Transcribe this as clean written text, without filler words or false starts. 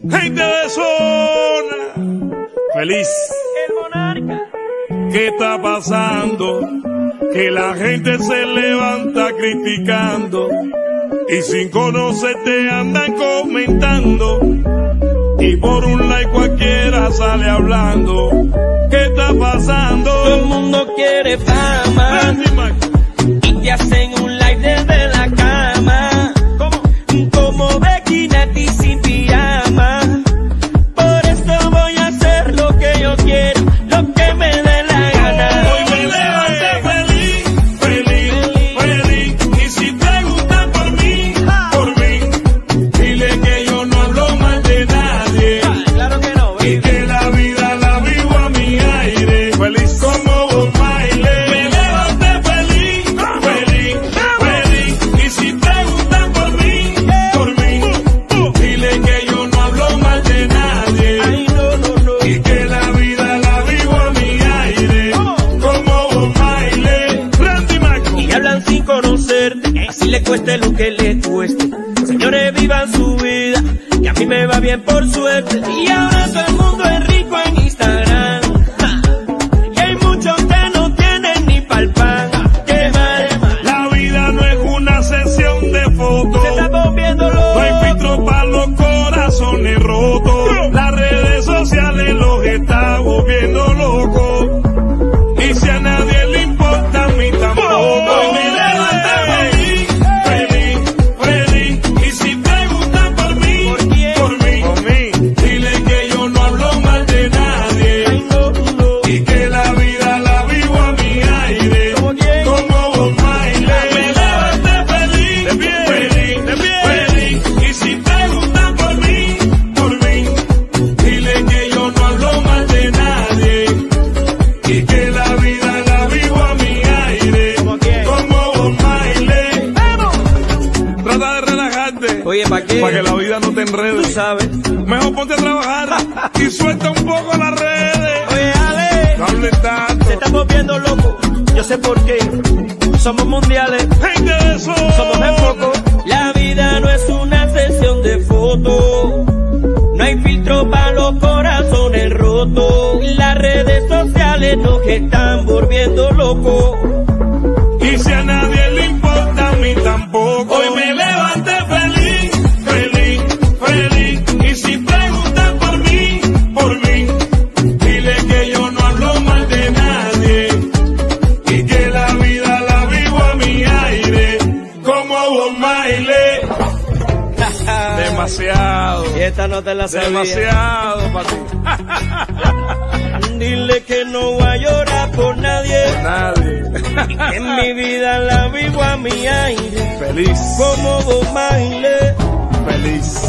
Gente de zona, feliz. El monarca. ¿Qué está pasando? Que la gente se levanta criticando y sin conocerte andan comentando y por un like cualquiera sale hablando. ¿Qué está pasando? Todo el mundo quiere fama y te hacen un like desde la cama. Como Becky Nati sin pijama. Por eso voy a hacer lo que yo quiero, lo que me dé la gana. Hoy me levanté feliz, feliz, feliz. Y si preguntan por mí, dile que yo no hablo mal de nadie. Claro que no, baby. Y que la vida la vivo a mi aire. Feliz como Bob Marley. Me levanté feliz, feliz, feliz. Y si preguntan por mí, dile que yo no hablo mal de nadie. Ay, no, no, no. Y que la vida la vivo a mi aire. Como Bob Marley. Randy Marco. Y hablan sin conocerte, así le cueste lo que le cueste. Señores, vivan su vida, que a mí me va bien por suerte. Y ahora todo el mundo es rico en Instagram. Ja. Y hay muchos que no tienen ni pa'l pan. Qué mal. La vida no es una sesión de fotos. Se está volviendo loco. No hay filtro para los corazones rotos. Las redes sociales los están volviendo locos. Y si a nadie le importa, a mí tampoco. Hoy me levanté feliz, feliz, feliz. Y si preguntan por mí, por mí, dile que yo no hablo mal de nadie. Ay, no, no. Y que la vida la vivo a mi aire. ¿Cómo quién? Como Bob Marley. Me levanté feliz, feliz, feliz. Y si preguntan por mí, dile que yo no hablo mal de nadie. Y que la vida la vivo a mi aire. ¿Cómo quién? Como Bob Marley. Trata de relajarte. Oye, ¿para qué? Para que la vida no te Tú enrede. sabes. Mejor ponte a trabajar y suelta un poco las redes. Oye, Ale, No hables tanto. se está volviendo loco. Yo sé por qué. Somos mundiales. Gente de zona. Somos en foco. La vida no es una sesión de fotos. No hay filtro para los corazones rotos. Las redes sociales nos están volviendo locos. Y si a nadie le importa, a mí tampoco. Hoy me levanté feliz, feliz, feliz. Y si preguntan por mí, dile que yo no hablo mal de nadie. Y que la vida la vivo a mi aire. Como Bob Marley. Demasiado. Y esta no te la sabía. Demasiado para ti. Dile que no voy a llorar por nadie. Nadie. En mi vida la vivo a mi aire. Feliz. Como Bob Marley. Feliz.